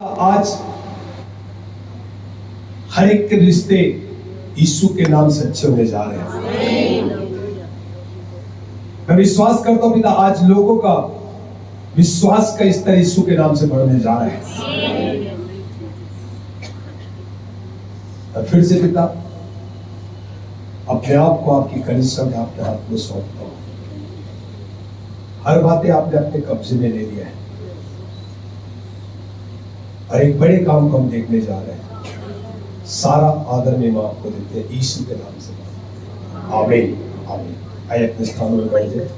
आज हर एक के रिश्ते यीशु के नाम से अच्छे होने जा रहे हैं। मैं विश्वास करता हूं पिता, आज लोगों का विश्वास का स्तर यीशु के नाम से बढ़ने जा रहा है। और फिर से पिता, अपने आप को आपकी कलीसिया में आपके हाथ में सौंपता हूं। हर बातें आपने अपने कब्जे में ले लिया है और एक बड़े काम को हम देखने जा रहे हैं। सारा आदर में आपको देते हैं यीशु के नाम से। आमीन आमीन। आइए अपने स्थानों में बैठ जाए।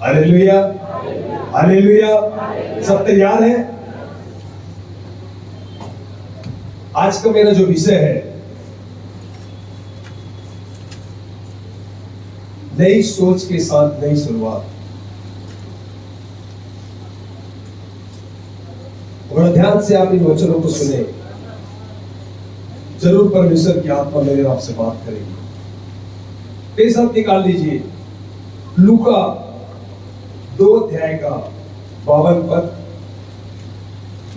Hallelujah hallelujah. सब तैयार है? आज का मेरा जो विषय है, नई सोच के साथ नई शुरुआत। बड़ा ध्यान से आप इन वचनों को सुने, जरूर परमेश्वर की आत्मा मेरे आपसे बात करेगी। मेरे साथ निकाल लीजिए लूका 2 अध्याय का 52 पद,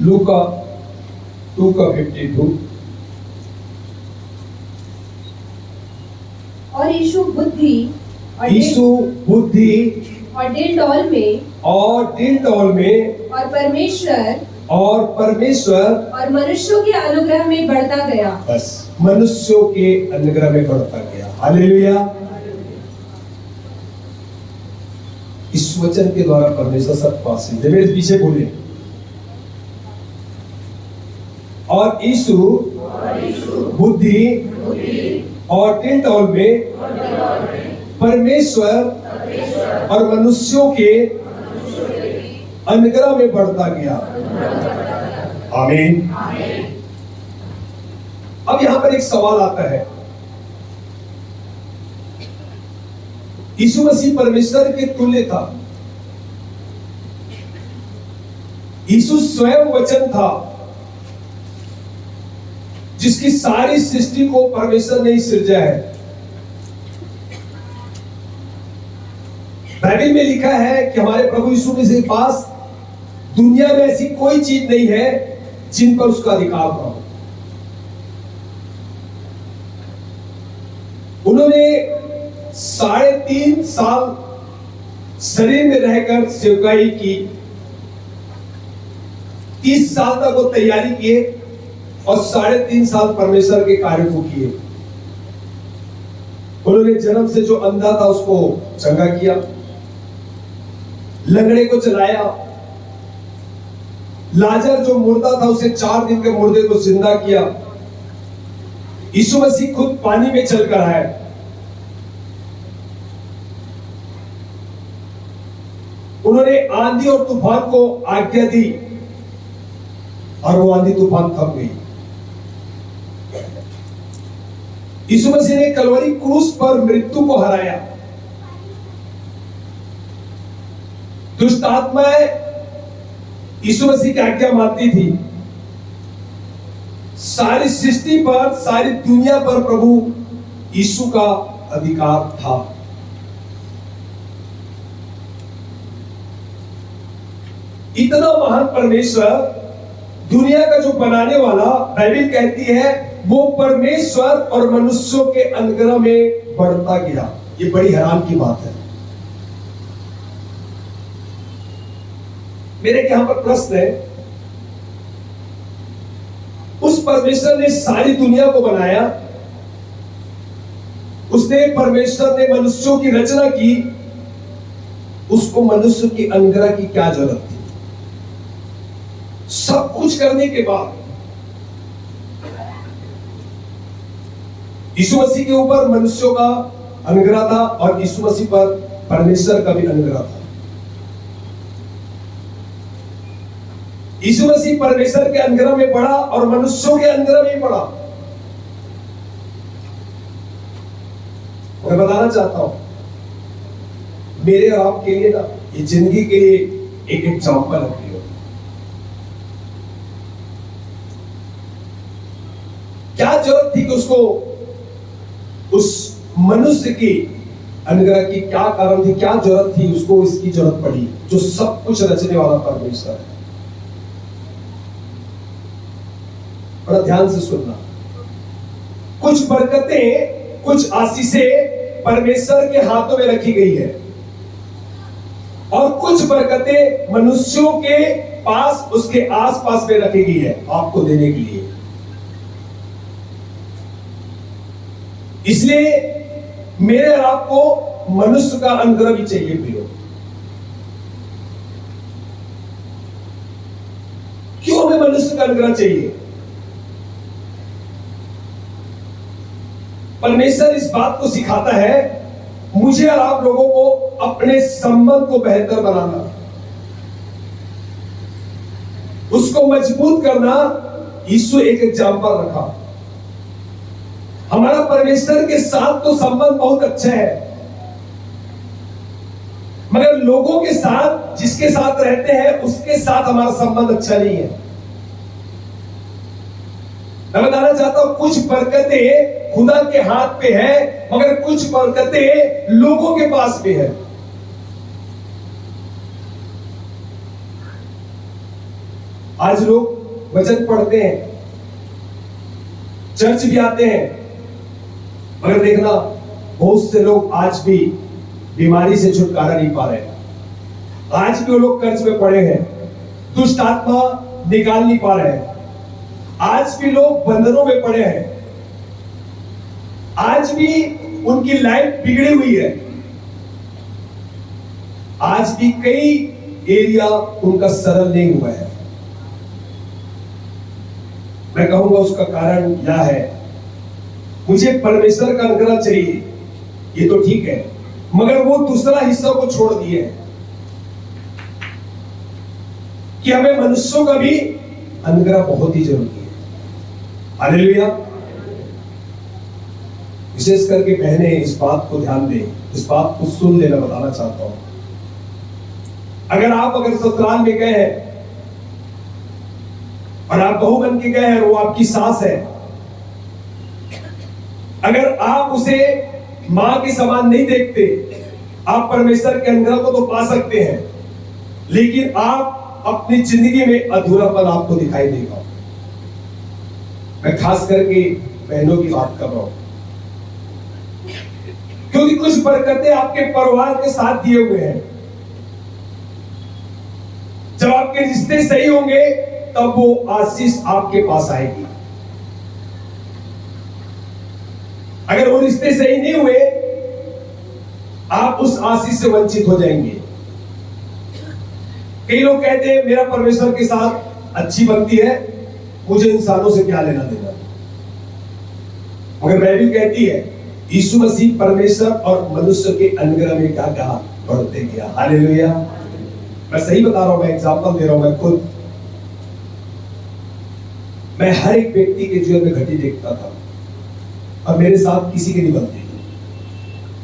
लूका 2 का 52। और यीशु बुद्धि और डिलडौल में और परमेश्वर और मनुष्यों के अनुग्रह में बढ़ता गया। बस मनुष्यों के अनुग्रह में बढ़ता गया। हालेलुया। इस वचन के द्वारा परमेश्वर सब पास है। मेरे पीछे बोले, और यीशु बुद्धि और डिलडौल में परमेश्वर और मनुष्यों के अनुग्रह में बढ़ता गया। आमीन। अब यहां पर एक सवाल आता है, यीशु मसीह परमेश्वर के तुल्य था। यीशु स्वयं वचन था, जिसकी सारी सृष्टि को परमेश्वर ने ही सृजा है। बाइबल में लिखा है कि हमारे प्रभु यीशु मसीह के पास दुनिया में ऐसी कोई चीज नहीं है जिन पर उसका अधिकार ना हो। उन्होंने 3.5 साल शरीर में रहकर सेवकाई की, 30 साल तक वो तैयारी किए और 3.5 साल परमेश्वर के कार्य को किए। उन्होंने जन्म से जो अंधा था उसको चंगा किया, लंगड़े को चलाया, लाजर जो मुर्दा था उसे 4 दिन के मुर्दे को जिंदा किया। यीशु मसीह खुद पानी में चलकर आए। उन्होंने आंधी और तूफान को आज्ञा दी और वो आंधी तूफान थम गई। यीशु मसीह ने कलवरी क्रूस पर मृत्यु को हराया। दुष्ट आत्माएं यीशु मसीह की आज्ञा मानती थी। सारी सृष्टि पर, सारी दुनिया पर प्रभु यीशु का अधिकार था। इतना महान परमेश्वर, दुनिया का जो बनाने वाला, बाइबल कहती है वो परमेश्वर और मनुष्यों के अनुग्रह में बढ़ता गया। ये बड़ी हैरान की बात है। मेरे यहां पर प्रश्न है, उस परमेश्वर ने सारी दुनिया को बनाया, उसने परमेश्वर ने मनुष्यों की रचना की, उसको मनुष्य की अनुग्रह की क्या जरूरत थी? सब कुछ करने के बाद यीशु मसीह के ऊपर मनुष्यों का अनुग्रह था और यीशु मसीह पर परमेश्वर का भी अनुग्रह था। यीशु मसीह परमेश्वर के अनुग्रह में बढ़ा और मनुष्यों के अनुग्रह में बढ़ा। मैं बताना चाहता हूं, मेरे और आपके लिए ना ये जिंदगी के लिए एक एग्जाम्पल है प्रियो। क्या जरूरत थी कि उसको, उस मनुष्य की अनुग्रह की क्या कारण थी, क्या जरूरत थी उसको, इसकी जरूरत पड़ी जो सब कुछ रचने वाला परमेश्वर है। बड़ा ध्यान से सुनना, कुछ बरकतें, कुछ आशीषें परमेश्वर के हाथों में रखी गई है और कुछ बरकतें मनुष्यों के पास, उसके आसपास में रखी गई है आपको देने के लिए। इसलिए मेरे और आपको मनुष्य का अनुग्रह भी चाहिए प्रियो। क्यों हमें मनुष्य का अनुग्रह चाहिए? परमेश्वर इस बात को सिखाता है, मुझे और आप लोगों को अपने संबंध को बेहतर बनाना, उसको मजबूत करना। यीशु एक एग्जाम्पल रखा। हमारा परमेश्वर के साथ तो संबंध बहुत अच्छा है, मगर लोगों के साथ, जिसके साथ रहते हैं उसके साथ हमारा संबंध अच्छा नहीं है। मैं बताना चाहता हूं, कुछ बरकतें खुदा के हाथ पे है, मगर कुछ बरकतें लोगों के पास भी है। आज लोग वचन पढ़ते हैं, चर्च भी आते हैं, मगर देखना बहुत से लोग आज भी बीमारी से छुटकारा नहीं पा रहे। आज भी वो लोग कर्ज में पड़े हैं, दुष्ट आत्मा निकाल नहीं पा रहे हैं। आज भी लोग बंधनों में पड़े हैं। आज भी उनकी लाइफ बिगड़ी हुई है। आज भी कई एरिया उनका सरल नहीं हुआ है। मैं कहूंगा उसका कारण यह है, मुझे परमेश्वर का अनुग्रह चाहिए, ये तो ठीक है, मगर वो दूसरा हिस्सा को छोड़ दिए कि हमें मनुष्यों का भी अनुग्रह बहुत ही जरूरी है। हालेलुया। विशेष करके बहनें इस बात को ध्यान दें, इस बात को सुन लेना बताना चाहता हूं। अगर ससुराल में गए हैं और आप बहू बन के गए हैं, वो आपकी सास है, अगर आप उसे मां के समान नहीं देखते, आप परमेश्वर के अनुग्रह को तो पा सकते हैं, लेकिन आप अपनी जिंदगी में अधूरापन आपको दिखाई देगा। मैं खास करके बहनों की बात कर रहा हूं, क्योंकि कुछ बरकतें आपके परिवार के साथ दिए हुए हैं। जब आपके रिश्ते सही होंगे तब वो आशीष आपके पास आएगी। अगर वो रिश्ते सही नहीं हुए, आप उस आशीष से वंचित हो जाएंगे। कई लोग कहते हैं मेरा परमेश्वर के साथ अच्छी बनती है, मुझे इंसानों से क्या लेना देना। मगर बाइबल कहती है यीशु मसीह परमेश्वर और मनुष्य के अनुग्रह में क्या कहा, बढ़ते गया। हालेलुया। मैं सही बता रहा हूं, मैं एग्जांपल दे रहा हूं। मैं हर एक व्यक्ति के जीवन में घटी देखता था और मेरे साथ किसी की नहीं बनती।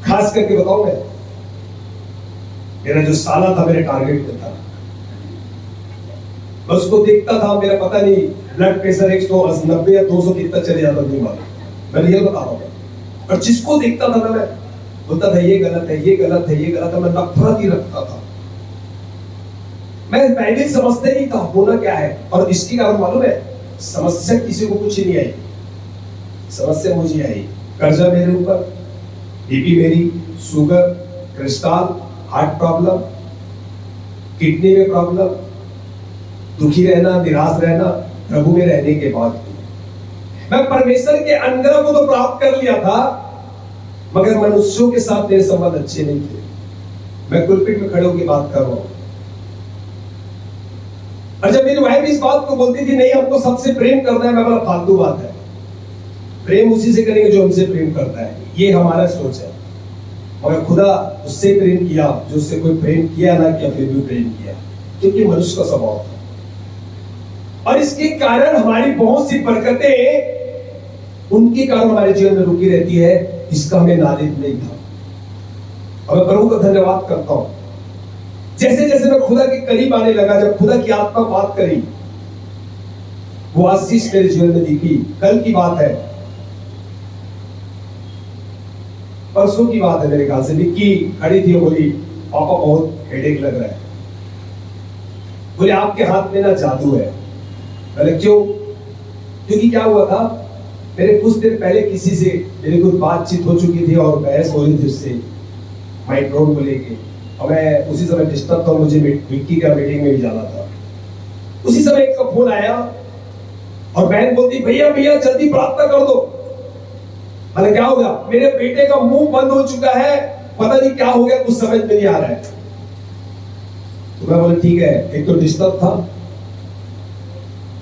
खास करके बताऊं, मेरा जो साला था मेरे टारगेट पे था, मैं उसको देखता था, मेरा पता नहीं ब्लड प्रेशर 190 या 200 कितना चले जाता नहीं मालूम। मैं रियल बता रहा हूं। और जिसको देखता था ना, मैं बोलता था ये गलत है, ये गलत है, ये गलत है। मैं नफरत ही रखता था। मैं पहले समझते नहीं था होना क्या है। और इसकी कारण मालूम है, समस्या किसी को कुछ नहीं आई, समस्या मुझे आई। कर्जा मेरे ऊपर, बीपी मेरी, sugar, crystal, heart problem, kidney में प्रॉब्लम, दुखी रहना, निराश रहना। प्रभु में रहने के बाद मैं परमेश्वर के अनुग्रह को तो प्राप्त कर लिया था, मगर मनुष्यों के साथ मेरे संबंध अच्छे नहीं थे। मैं पुलपिट में खड़े होकर बात कर रहा हूं, और जब मेरी वाइफ इस बात को बोलती थी, नहीं हमको सबसे प्रेम करना है, मैं बोला फालतू बात है। प्रेम उसी से करेंगे जो हमसे प्रेम करता है, ये हमारा सोच है। मगर खुदा उससे प्रेम किया जो उससे कोई प्रेम किया ना किया, फिर भी प्रेम किया, क्योंकि मनुष्य का स्वभाव था। और इसके कारण हमारी बहुत सी बरकतें उनके कारण हमारे जीवन में रुकी रहती है, इसका हमें नॉलेज नहीं था। और मैं प्रभु का धन्यवाद करता हूं, जैसे जैसे मैं खुदा के करीब आने लगा, जब खुदा की आत्मा बात करी, वो आशीष मेरे जीवन में दिखी। कल की बात है, परसों की बात है मेरे ख्याल से, विक्की खड़ी थी, बोली पापा बहुत हेडेक लग रहा है। बोले आपके हाथ में ना जादू है। मैंने क्यों? क्योंकि क्या हुआ था, मेरे कुछ दिन पहले किसी से मेरी कुछ बातचीत हो चुकी थी और बहस हो रही थी उससे माइक्रोन को लेके, और मैं उसी समय डिस्टर्ब था, मुझे विक्की का मीटिंग में भी जाना था। उसी समय एक का फोन आया और बहन बोलती भैया भैया जल्दी प्रार्थना कर दो। मैंने क्या हो गया? मेरे बेटे का मुंह बंद हो चुका है, पता नहीं क्या हो गया, कुछ समझ में नहीं आ रहा है। तो मैं बोला ठीक है, एक तो डिस्टर्ब था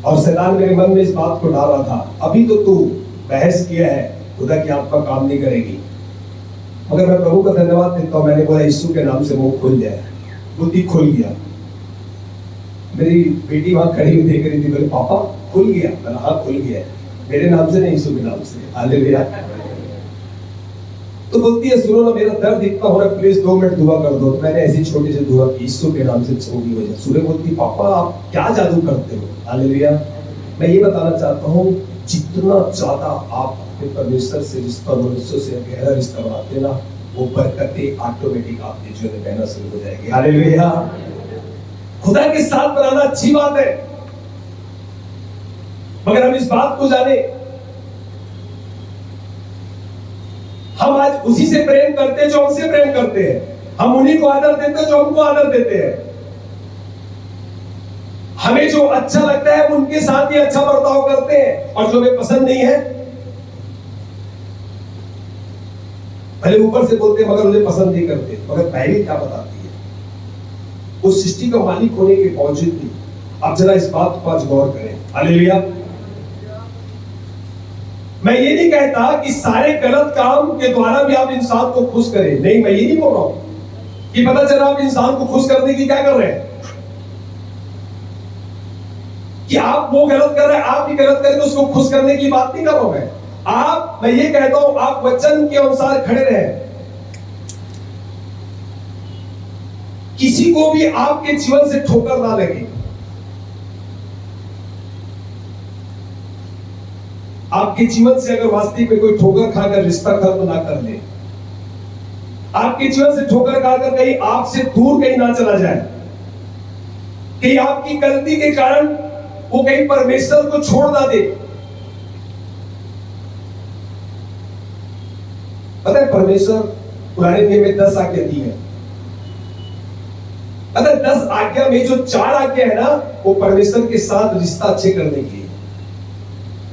और शैतान मेरे मन में इस बात को डाल रहा था, अभी तो तू बहस किया है, खुदा की आत्मा काम नहीं करेगी। मगर मैं प्रभु का धन्यवाद देता हूं, मैंने बोला यीशु के नाम से मुंह खुल जाए, बुद्धि खुल गया। मेरी बेटी वहां खड़ी हुई देख रही थी, बोले पापा खुल गया? मैंने हाँ खुल गया, मेरे नाम से नहीं, यीशु के नाम से। हालेलुया। तो बोलती है सुनो ना, मेरा दर्द इतना हो रहा है, प्लीज 2 मिनट दुआ कर दो। तो मैंने ऐसी छोटी सी दुआ की, यीशु के नाम से चंगी हो जाए। सूर्य बोलती पापा आप क्या जादू करते हो? हालेलुया। मैं ये बताना चाहता हूँ, जितना ज्यादा आप अपने परमेश्वर से रिश्ता, मनुष्यों से गहरा रिश्ता बनाते ना, वो बरकतें ऑटोमेटिक आपके जीवन में बहना शुरू हो जाएगी। हालेलुया। खुदा के साथ बनाना अच्छी बात है, मगर हम इस बात को जाने, हम आज उसी से प्रेम करते हैं जो हमसे प्रेम करते हैं, हम उन्हीं को आदर देते हैं जो हमको आदर देते हैं। हमें जो अच्छा लगता है उनके साथ ही अच्छा बर्ताव करते हैं, और जो हमें पसंद नहीं है भले ऊपर से बोलते हैं मगर उन्हें पसंद नहीं करते। मगर बाइबल क्या बताती है, वो सृष्टि का मालिक होने के बावजूद भी। अब जरा इस बात को आज गौर करें। हालेलुया। मैं ये नहीं कहता कि सारे गलत काम के द्वारा भी आप इंसान को खुश करें, नहीं, मैं ये नहीं बोल रहा हूं कि पता चला आप इंसान को खुश करने की क्या कर रहे हैं, कि आप वो गलत कर रहे हैं, आप भी गलत करके उसको खुश करने की बात नहीं कर रहा हूं मैं ये कहता हूं आप वचन के अनुसार खड़े रहें। किसी को भी आपके जीवन से ठोकर ना लगे। आपके जीवन से अगर वास्तविक में कोई ठोकर खाकर रिश्ता खत्म ना कर ले, आपके जीवन से ठोकर खाकर कहीं आपसे दूर कहीं ना चला जाए, कहीं आपकी गलती के कारण वो कहीं परमेश्वर को छोड़ ना दे। पता है परमेश्वर पुराने नियम में 10 आज्ञा दी है। अगर 10 आज्ञा में जो 4 आज्ञा है ना, वो परमेश्वर के साथ रिश्ता अच्छे करने के लिए,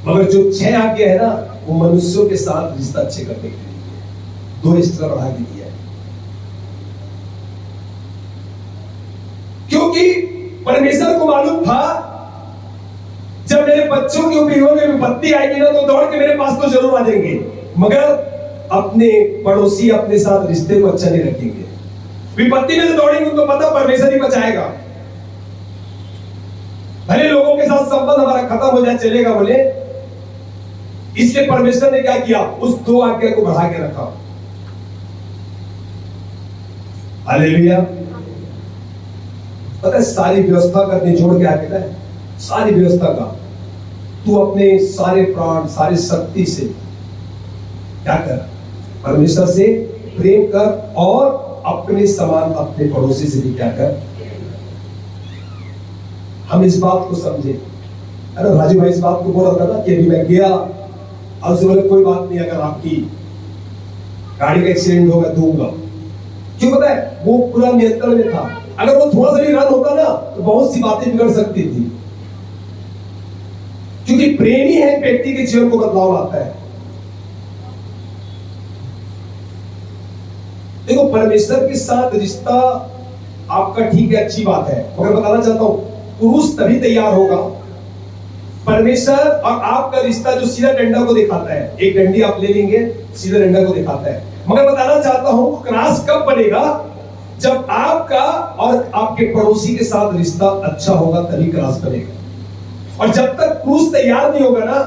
मगर जो 6 आज्ञा है ना, वो मनुष्यों के साथ रिश्ता अच्छे करने के लिए 2 एक्स्ट्रा बढ़ा के दिया है। क्योंकि परमेश्वर को मालूम था जब मेरे बच्चों के जीवन में विपत्ति आएगी ना, तो दौड़ के मेरे पास तो जरूर आ जाएंगे, मगर अपने पड़ोसी अपने साथ रिश्ते को अच्छा नहीं रखेंगे। विपत्ति में तो दौड़ेंगे, उनको पता परमेश्वर ही बचाएगा। भले लोगों के साथ संबंध हमारा खत्म हो जाए चलेगा, बोले इसलिए परमेश्वर ने क्या किया, उस 2 आज्ञा को बढ़ा के रखा। हालेलुया। पता है सारी व्यवस्था का निचोड़ के आके ना, सारी व्यवस्था का तू अपने सारे प्राण सारी शक्ति से क्या कर, परमेश्वर से प्रेम कर, और अपने समान अपने पड़ोसी से भी क्या कर। हम इस बात को समझे। अरे राजू भाई इस बात को बोल रहा था ना कि अभी मैं गया, अब से बोले कोई बात नहीं, अगर आपकी गाड़ी का एक्सीडेंट हो मैं दूंगा। क्यों? पता है वो पूरा नियंत्रण में था। अगर वो थोड़ा सा भी रन होता ना, तो बहुत सी बातें बिगड़ सकती थी। क्योंकि प्रेम ही है व्यक्ति के जीवन को बदलाव लाता है। देखो परमेश्वर के साथ रिश्ता आपका ठीक है, अच्छी बात है, मगर बताना चाहता हूं पुरुष तभी तैयार होगा, परमेश्वर और आपका रिश्ता जो सीधा डंडा को दिखाता है, एक डंडी आप ले लेंगे सीधा डंडा को दिखाता है, मगर बताना चाहता हूं क्रॉस कब बनेगा, जब आपका और आपके पड़ोसी के साथ रिश्ता अच्छा होगा, तभी क्रॉस बनेगा। और जब तक क्रूस तैयार नहीं होगा ना,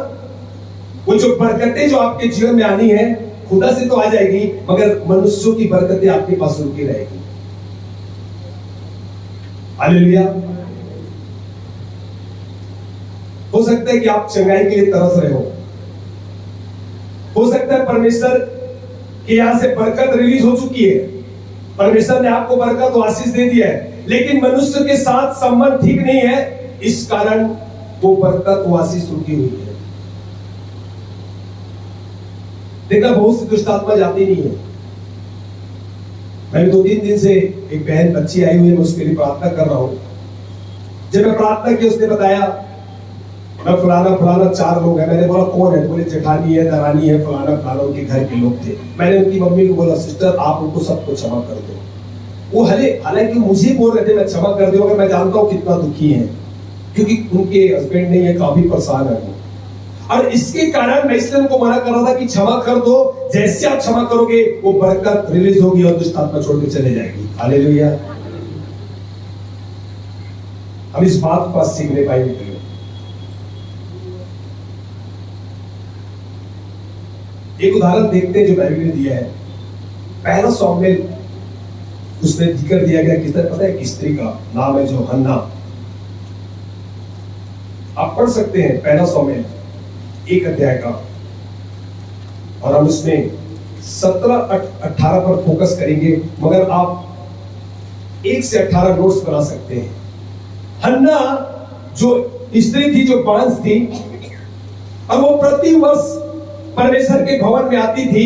वो जो बरकतें जो आपके जीवन में आनी है खुदा से तो आ जाएगी, मगर मनुष्यों की बरकतें आपके पास रुकी रहेगी। हालेलुया। हो सकता है कि आप चंगाई के लिए तरस रहे हो सकता है परमेश्वर के यहां से बरकत रिलीज हो चुकी है, परमेश्वर ने आपको बरकत और आशीष दे दिया है, लेकिन मनुष्य के साथ संबंध ठीक नहीं है, इस कारण वो बरकत और आशीष रुकी हुई है। देखा, बहुत सी दुष्ट आत्मा जाती नहीं है। मैं 2-3 दिन से एक बहन बच्ची आई हुई है, मैं उसके लिए प्रार्थना कर रहा हूं। जब मैं प्रार्थना की, उसने बताया मैं फलाना 4 लोग हैं। मैंने बोला कौन है? बोले जेठानी है, दरानी है, फलाना उनके घर के लोग थे। मैंने उनकी मम्मी को बोला सिस्टर आप उनको सबको क्षमा कर दो। वो हालांकि मुझे बोल रहे थे मैं क्षमा कर दूं, अगर मैं जानता हूं कितना दुखी है, क्योंकि उनके हस्बैंड नहीं है, काफी परेशान है वो। और इसके कारण मैं इसलिए उनको मना कर रहा था कि क्षमा कर दो, जैसे आप क्षमा करोगे वो बरकत रिलीज होगी और दुष्ट आत्मा छोड़ के चले जाएगी। हालेलुया। हम इस बात को सीखने पाएंगे। एक उदाहरण देखते हैं जो बाइबल ने दिया है। पहला शामूएल उसमें जिक्र दिया गया, किस तरह पता है? एक स्त्री का नाम है जो हन्ना। आप पढ़ सकते हैं पहला शामूएल 1 अध्याय का, और हम इसमें 17-18 पर फोकस करेंगे, मगर आप 1 से 18 नोट्स बना सकते हैं। हन्ना जो स्त्री थी, जो बांझ थी, और वो प्रति वर्ष परमेश्वर के भवन में आती थी,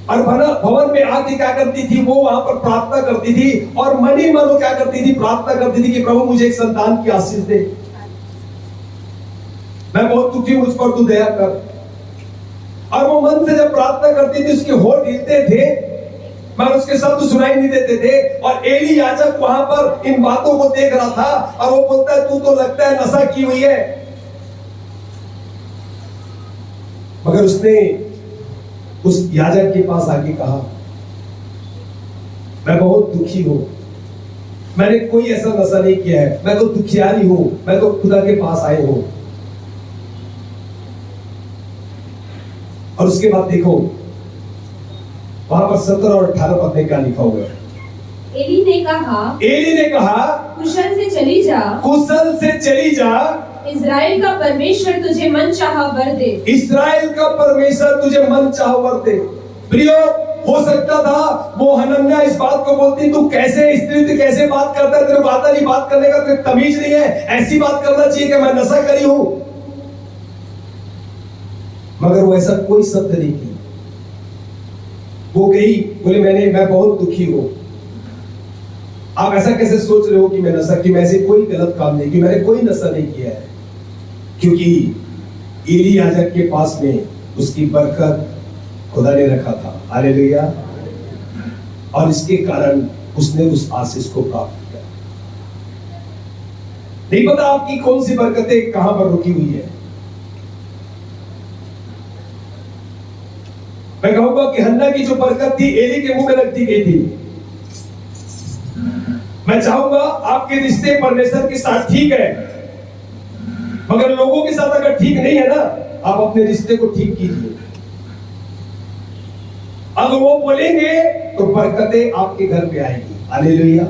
और भवन में आके क्या करती थी? वो वहां पर प्रार्थना करती थी, और मन ही मन वो क्या करती थी? प्रार्थना करती थी कि प्रभु मुझे एक संतान की आशीष दे, मैं बहुत दुखी हूं, मुझ पर तू दया कर। और वो मन से जब प्रार्थना करती थी, उसके होठ हिलते थे, मगर उसके शब्द सुनाई नहीं देते थे। और एली याजक वहां पर इन बातों को देख रहा था, और वो बोलता है तू तो लगता है नशा की हुई है। मगर उसने उस याजक के पास आके कहा मैं बहुत दुखी हूं, मैंने कोई ऐसा नशा नहीं किया है, मैं तो दुखियारी हूं, मैं तो खुदा के पास आए हूं। और उसके बाद देखो वहां पर 17 और 18 पद में क्या लिखा हुआ है। एली ने कहा कुशल से चली जा, इस्राएल का परमेश्वर तुझे मन चाहा वर दे। इस्राएल का परमेश्वर तुझे मन चाहा वर दे। प्रियो, हो सकता था वो हनन्याह इस बात को बोलती तू कैसे स्त्री, तू कैसे बात करता है, तेरे को आता नहीं बात करने का, तेरे तमीज नहीं है, ऐसी बात करना चाहिए कि मैं नशा करी हूं। मगर वो ऐसा कोई शब्द नहीं की। वो गई, बोले मैं बहुत दुखी हूं। आप ऐसा कैसे सोच रहे हो कि मैं नशा की? मैं ऐसे कोई गलत काम नहीं किया, मैंने कोई नशा नहीं किया है, क्योंकि एली याजक के पास में उसकी बरकत खुदा ने रखा था। हालेलुया। और इसके कारण उसने उस आशीष को प्राप्त किया। नहीं पता आपकी कौन सी बरकतें कहां पर रुकी हुई है। मैं कहूंगा कि हन्ना की जो बरकत थी एली के मुंह में रख दी गई थी। मैं चाहूंगा आपके रिश्ते परमेश्वर के साथ ठीक है, मगर लोगों के साथ अगर ठीक नहीं है ना, आप अपने रिश्ते को ठीक कीजिए। अगर वो बोलेंगे तो बरकतें आपके घर पे आएगी। हालेलुया।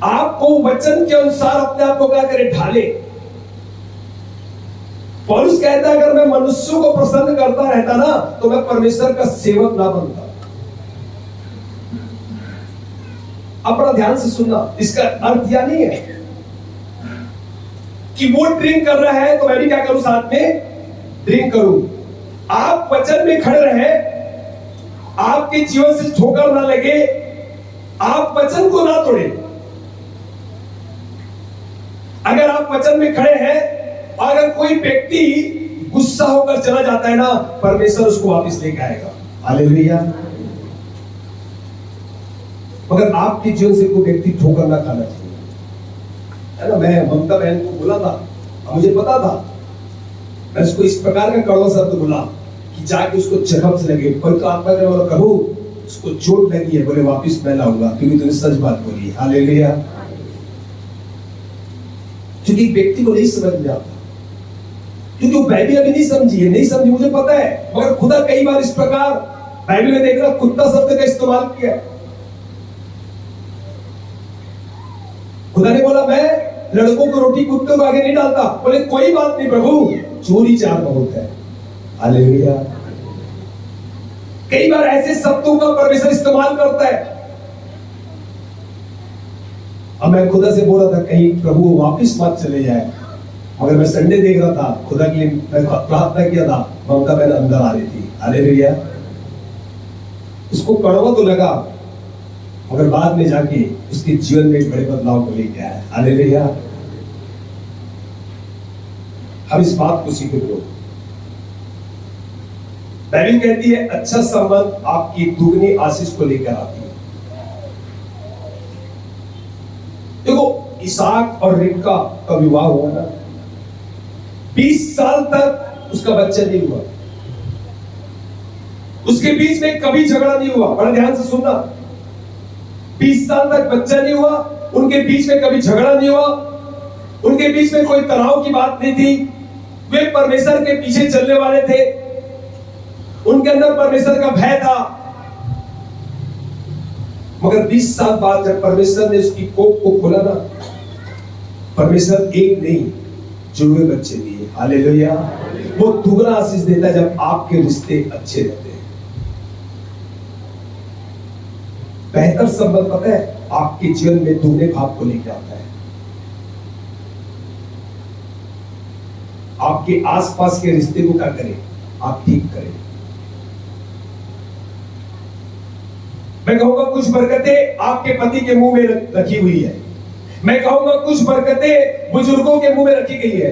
आपको वचन के अनुसार अपने आप को क्या करें? ढाले। पौलुस कहता है अगर मैं मनुष्यों को प्रसन्न करता रहता ना, तो मैं परमेश्वर का सेवक ना बनता। अब बड़ा ध्यान से सुनना, इसका अर्थ यह नहीं है कि वो ड्रिंक कर रहा है तो मैं भी क्या करूं? साथ में ड्रिंक करूं। आप वचन में खड़े रहे, आपके जीवन से ठोकर ना लगे, आप वचन को ना तोड़े। अगर आप वचन में खड़े हैं, अगर कोई व्यक्ति गुस्सा होकर चला जाता है ना, परमेश्वर उसको वापस लेके आएगा। हालेलुया। मगर आपके जीवन से कोई व्यक्ति ठोकर ना खाना चाहिए, है ना। मैं ममता बहन को बोला था, मुझे पता था, मैं उसको इस प्रकार का कड़वा शब्द बोला कि जाके उसको जख्म से लगे। पवित्र आत्मा ने बोला प्रभु उसको चोट लगी है, बोले वापिस मैं लाऊंगा, क्योंकि तूने सच बात बोली। हालेलुया। क्योंकि व्यक्ति को नहीं समझ में आता, क्योंकि वो बाइबल अभी नहीं समझी है, नहीं समझी, मुझे पता है, मगर खुदा कई बार इस प्रकार बाइबल में देख रहा कुत्ता शब्द का इस्तेमाल किया। खुदा ने बोला मैं लड़कों को रोटी कुत्तों को आगे नहीं डालता। बोले कोई बात नहीं प्रभु, चोरी चार बहुत है। हालेलुया। कई बार ऐसे शब्दों का परमेश्वर इस्तेमाल करता है। अब मैं खुदा से बोल रहा था कहीं प्रभु वापिस मत चले जाए, मगर मैं संडे देख रहा था, खुदा के लिए मैं प्रार्थना किया था, ममता बहन अंदर आ रही थी। हालेलुया। उसको कड़वा तो लगा, मगर बाद में जाके उसके जीवन में एक बड़े बदलाव को लेके आया। हालेलुया। हम इस बात को सीखे लो। बाइबल कहती है अच्छा संबंध आपकी दुगनी आशीष को लेकर आती है। देखो इसहाक और रिबका का विवाह हुआ ना, 20 साल तक उसका बच्चा नहीं हुआ, उसके बीच में कभी झगड़ा नहीं हुआ। बड़ा ध्यान से सुनना, 20 साल तक बच्चा नहीं हुआ, उनके बीच में कभी झगड़ा नहीं हुआ, उनके बीच में कोई तनाव की बात नहीं थी। वे परमेश्वर के पीछे चलने वाले थे, उनके अंदर परमेश्वर का भय था। मगर 20 साल बाद जब परमेश्वर ने उसकी कोख को खोला ना, परमेश्वर एक नहीं जुड़वे बच्चे दिए। हालेलुया। वो दुगना आशीष देता है जब आपके रिश्ते अच्छे रहते हैं। बेहतर संबंध पता है आपके जीवन में दुगने भाव को लेकर आता है। आपके आसपास के रिश्ते को क्या करें, आप ठीक करें। मैं कहूंगा कुछ बरकतें आपके पति के मुंह में रखी हुई है। मैं कहूंगा कुछ बरकतें बुजुर्गों के मुंह में रखी गई है।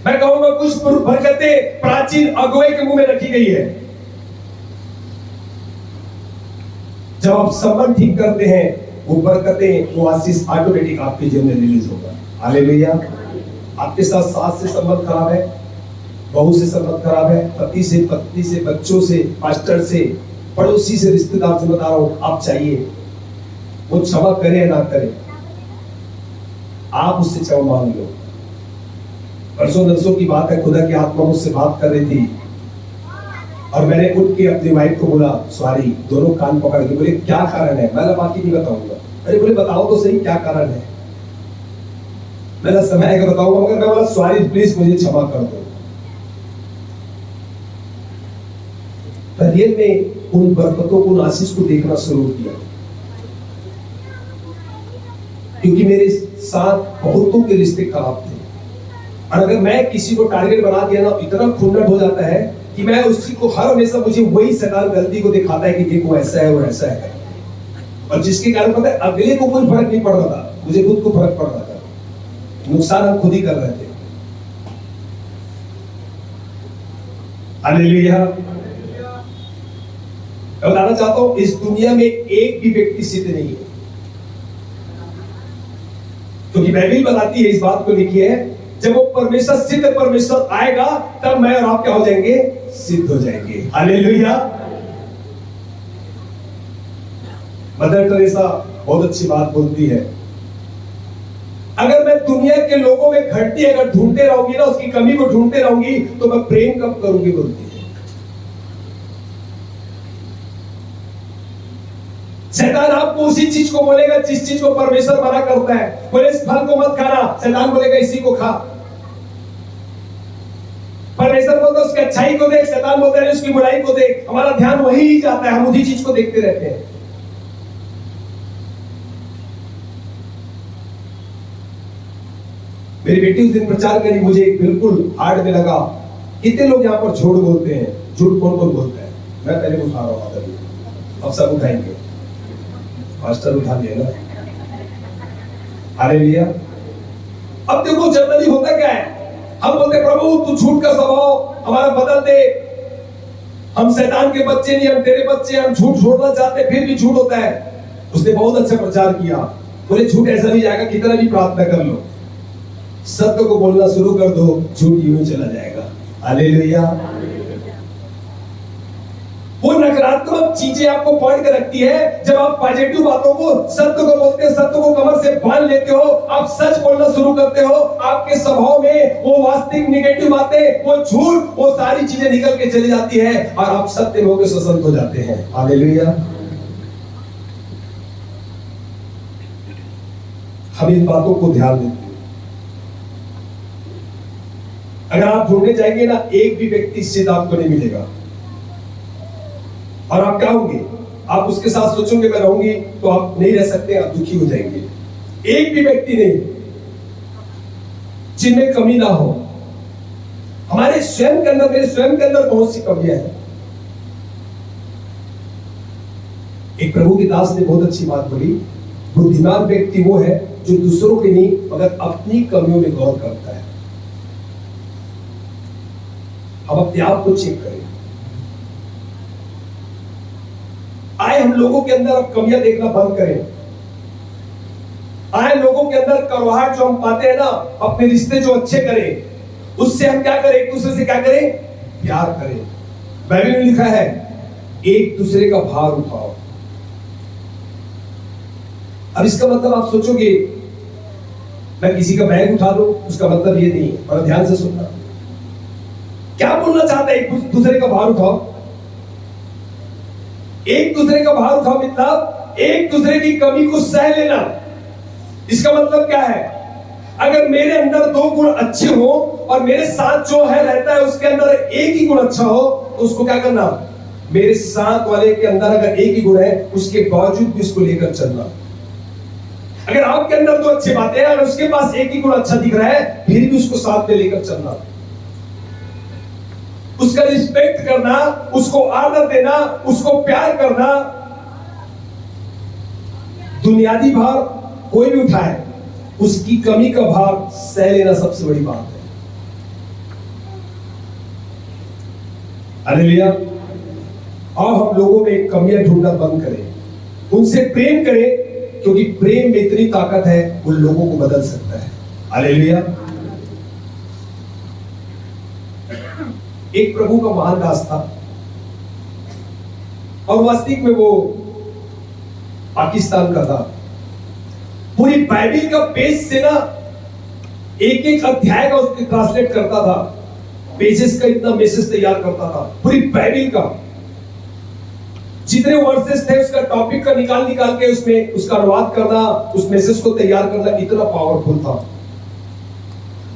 मैं कहूंगा कुछ बरकतें प्राचीन अगुवे के मुंह में रखी गई है। जब आप संबंध ठीक करते हैं, वो बरकतें, वो आशीष ऑटोमेटिक आपके जीवन में रिलीज होगा। हालेलुया। आपके साथ सास से संबंध खराब है, बहू से संबंध खराब है, पति से, पत्नी से, बच्चों से, पास्टर से, पड़ोसी से, रिश्तेदार से बता रहा हूं, आप चाहिए वो क्षमा करे या ना करे, आप उससे क्षमा मांग लो। परसों नरसों की बात है, खुदा की आत्मा मुझसे बात कर रही थी और मैंने उठ के अपनी वाइफ को बोला सॉरी, दोनों कान पकड़ के बोले क्या कारण है? मैं बाकी नहीं बताऊंगा। अरे बोले बताओ तो सही क्या कारण है। मैंने समय आएगा बताऊंगा, मगर मैं बोला सॉरी प्लीज मुझे क्षमा कर दो। रियल में उन बरकतों को, उन आशीष को देखना शुरू किया, क्योंकि मेरे साथ बहुतों के रिश्ते खराब थे। और अगर मैं किसी को टारगेट बना दिया ना, इतना खुन्नट हो जाता है कि मैं उसी को हर हमेशा मुझे वही शैतान गलती को दिखाता है कि देखो ऐसा है और ऐसा है, और जिसके कारण पता है अगले को कोई फर्क नहीं पड़ रहा था, मुझे खुद को फर्क पड़ रहा था। नुकसान हम खुद ही कर रहे थे। हालेलुया। मैं बताना चाहता हूं इस दुनिया में एक भी व्यक्ति सिद्ध नहीं है, क्योंकि बाइबल बताती है, इस बात को लिखी है, जब वो परमेश्वर सिद्ध परमेश्वर आएगा तब मैं और आप क्या हो जाएंगे? सिद्ध हो जाएंगे। हालेलुया। मदर टेरेसा बहुत अच्छी बात बोलती है, अगर मैं दुनिया के लोगों में घटती अगर ढूंढते रहूंगी ना, उसकी कमी को ढूंढते रहूंगी, तो मैं प्रेम कब करूंगी बोलती है। शैतान आपको उसी चीज को बोलेगा जिस चीज को परमेश्वर मना करता है। बोले इस फल को मत खाना, शैतान बोलेगा इसी को खा। परमेश्वर बोलता है उसकी अच्छाई को देख, शैतान बोलता है उसकी बुराई को देख। हमारा ध्यान वही ही जाता है, हम उसी चीज को देखते रहते हैं। मेरी बेटी उस दिन प्रचार करी, मुझे बिल्कुल हार्ड में लगा। कितने लोग यहाँ पर झूठ बोलते हैं? झूठ कौन कौन बोलता है? मैं पहले उठा रहा हूँ, अभी अब सब उठाएंगे। मास्टर उठा लिया ना। हालेलुया। अब देखो जनरली होता क्या है, हम बोलते प्रभु तू झूठ का स्वभाव हमारा बदल दे, हम शैतान के बच्चे नहीं, हम तेरे बच्चे, हम झूठ छोड़ना चाहते, फिर भी झूठ होता है। उसने बहुत अच्छा प्रचार किया, बोले झूठ ऐसा नहीं जाएगा, कितना भी प्रार्थना कर लो, सत्य को बोलना शुरू कर दो, झूठ यूं चला जाएगा। हालेलुया। वो नकारात्मक नकारात्मक चीजें आपको पॉइंट कर रखती है। जब आप पॉजिटिव बातों को, सत्य को बोलते हो, सत्य को कमर से बांध लेते हो, आप सच बोलना शुरू करते हो, आपके स्वभाव में वो वास्तविक नेगेटिव बातें, वो झूठ, वो सारी चीजें निकल के चली जाती है और आप सत्य में होकर स्वतंत्र हो जाते हैं। हालेलुया। हम इन बातों को ध्यान देते हैं। अगर आप ढूंढने जाएंगे ना, एक भी व्यक्ति सिद्ध आपको नहीं मिलेगा और आप क्या होंगे, आप उसके साथ सोचोगे मैं रहूंगी, तो आप नहीं रह सकते, आप दुखी हो जाएंगे। एक भी व्यक्ति नहीं जिनमें कमी ना हो। हमारे स्वयं के अंदर, मेरे स्वयं के अंदर बहुत सी कमियां हैं। एक प्रभु की दास ने बहुत अच्छी बात बोली, बुद्धिमान व्यक्ति वो है जो दूसरों की नहीं मगर अपनी कमियों में गौर करता है। हम अपने आप को चेक करें। आए हम लोगों के अंदर अब कमियां देखना बंद करें। आए लोगों के अंदर करवाहट जो हम पाते हैं ना, अपने रिश्ते जो अच्छे करें, उससे हम क्या करें, एक दूसरे से क्या करें, प्यार करें। बाइबल में लिखा है एक दूसरे का भार उठाओ। अब इसका मतलब आप सोचोगे मैं किसी का बैग उठा दूं, उसका मतलब ये नहीं है। और ध्यान से सुनना, क्या बोलना चाहता है, एक दूसरे का भार उठाओ। एक दूसरे का भार उठाओ मतलब एक दूसरे की कमी को सह लेना। इसका मतलब क्या है, अगर मेरे अंदर दो गुण अच्छे हो और मेरे साथ जो है रहता है उसके अंदर एक ही गुण अच्छा हो, तो उसको क्या करना, मेरे साथ वाले के अंदर अगर एक ही गुण है उसके बावजूद भी उसको लेकर चलना। अगर आपके अंदर दो अच्छी बातें हैं और उसके पास एक ही गुण अच्छा दिख रहा है, फिर भी उसको साथ में लेकर चलना, उसका रिस्पेक्ट करना, उसको आदर देना, उसको प्यार करना। दुनियावी भार कोई भी उठाए, उसकी कमी का भार सह लेना सबसे बड़ी बात है। हालेलुया। और हम लोगों में कमियां ढूंढना बंद करें, उनसे प्रेम करें, क्योंकि प्रेम में इतनी ताकत है वो लोगों को बदल सकता है। हालेलुया। एक प्रभु का महान दास था और वास्तविक में वो पाकिस्तान का था। पूरी बाइबल का पेज से ना एक एक अध्याय का उसके ट्रांसलेट करता था, पेजेस का इतना मैसेज तैयार करता था। पूरी बाइबल का जितने वर्सेस थे उसका टॉपिक का निकाल के उसमें उसका अनुवाद करना, उस मैसेज को तैयार करना इतना पावरफुल था।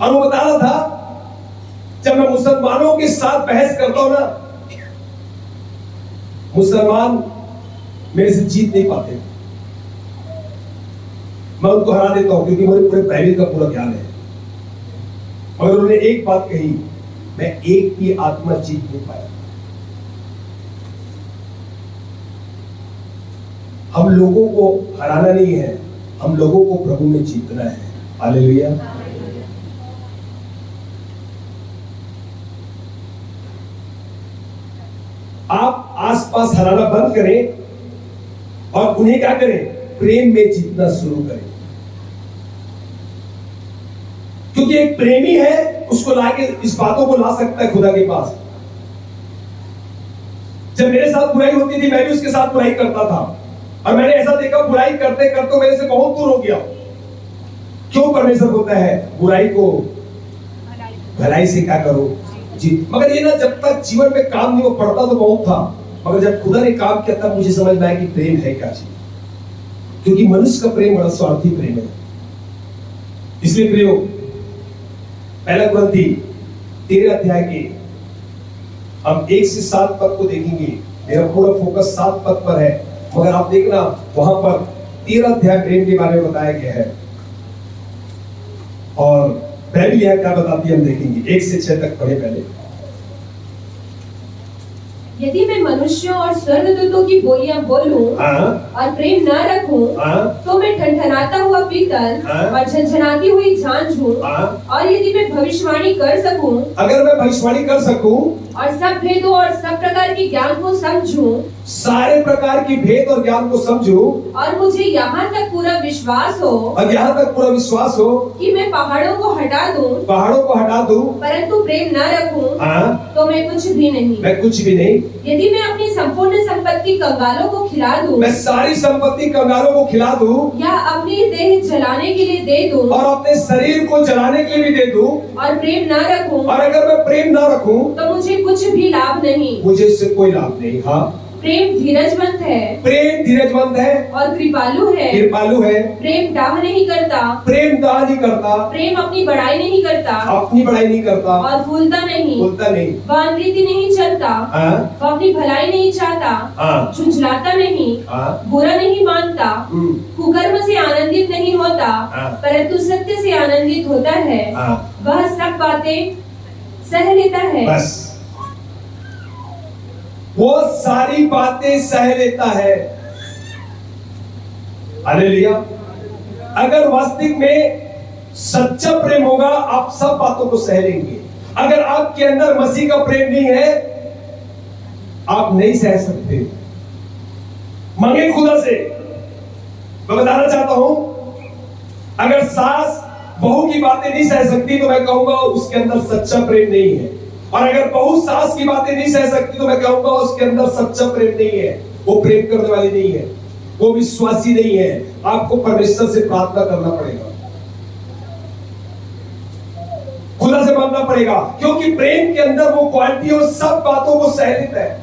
और वो बता रहा था, जब मैं मुसलमानों के साथ बहस करता हूं ना, मुसलमान मेरे से जीत नहीं पाते, मैं उनको हरा देता हूं क्योंकि मुझे पूरे बाइबल का पूरा ज्ञान है। मगर उन्होंने एक बात कही, मैं एक भी आत्मा जीत नहीं पाया। हम लोगों को हराना नहीं है, हम लोगों को प्रभु में जीतना है। हालेलुया। आप आसपास हराना बंद करें और उन्हें क्या करें, प्रेम में जीतना शुरू करें। क्योंकि एक प्रेमी है, उसको लाके इस बातों को ला सकता है खुदा के पास। जब मेरे साथ बुराई होती थी, मैं भी उसके साथ बुराई करता था और मैंने ऐसा देखा, बुराई करते करते मेरे से बहुत दूर हो गया। क्यों परमेश्वर बोलता है बुराई को भलाई से क्या करो जी। मगर ये ना, जब तक जीवन में काम नहीं, वो पढ़ता तो बहुत था, मगर जब खुदा ने काम किया तब मुझे समझ में आया कि प्रेम है क्या चीज। क्योंकि मनुष्य का प्रेम बड़ा स्वार्थी प्रेम है। इसलिए प्रियो, पहला कुरिन्थी 13 अध्याय के हम 1 से 7 पद को देखेंगे। मेरा पूरा फोकस 7 पद पर है, मगर आप देखना वहां पर 13 अध्याय प्रेम के बारे में बताया गया है। और बाइबल यह क्या बताती है हम देखेंगे। 1 से 6 तक पढ़े पहले। यदि मैं मनुष्यों और स्वर्गदूतों की बोलियां बोलूं और प्रेम न रखूं, तो मैं ठनठनाता हुआ पीतल और झनझनाती हुई झांझ हूं। और यदि मैं भविष्यवाणी कर सकूं, अगर मैं भविष्यवाणी कर सकूं और सब भेदों और सब प्रकार के ज्ञान को समझूं, सारे प्रकार की भेद और ज्ञान को समझूं, और मुझे यहाँ तक पूरा विश्वास हो, और यहाँ तक पूरा विश्वास हो कि मैं पहाड़ों को हटा दूं, पहाड़ों को हटा दूं, परंतु प्रेम न रखूं, हाँ, तो मैं कुछ भी नहीं। मैं कुछ भी नहीं। यदि मैं अपनी संपूर्ण संपत्ति कंगालों को खिला दूं, मैं सारी संपत्ति कंगालों को खिला दूं या अपनी देह जलाने के लिए दे दूं, और अपने शरीर को जलाने के लिए भी दे दूं, और प्रेम न रखूं, और अगर मैं प्रेम ना रखूं तो मुझे कुछ भी लाभ नहीं। मुझे इससे कोई लाभ नहीं। हाँ, प्रेम धीरजवंत है प्रेम धीरजवंत है, और कृपालु है। कृपालु है, प्रेम डाह नहीं करता, प्रेम दाह नहीं करता, प्रेम अपनी बड़ाई नहीं करता, अपनी बड़ाई नहीं करता, और फूलता नहीं, बोलता नहीं। वह अनरीति नहीं चलता, हाँ वह अपनी भलाई नहीं चाहता, हाँ झुंझलाता नहीं, हाँ बुरा नहीं मानता, कुकर्म से आनंदित नहीं होता, हाँ। परंतु सत्य से आनंदित होता है। हाँ। वह सब बातें सह लेता है। बस वो सारी बातें सह लेता है। हालेलुया। अगर वास्तविक में सच्चा प्रेम होगा आप सब बातों को सह लेंगे। अगर आपके अंदर मसीह का प्रेम नहीं है आप नहीं सह सकते। मांगे खुदा से। मैं बताना चाहता हूं अगर सास बहू की बातें नहीं सह सकती तो मैं कहूंगा उसके अंदर सच्चा प्रेम नहीं है, और अगर बहू सास की बातें नहीं सह सकती तो मैं कहूंगा उसके अंदर सच्चा प्रेम नहीं है, वो प्रेम करने वाली नहीं है, वो विश्वासी नहीं है। आपको परमेश्वर से प्रार्थना करना पड़ेगा, खुदा से मांगना पड़ेगा, क्योंकि प्रेम के अंदर वो क्वालिटी और सब बातों को सह लेता है।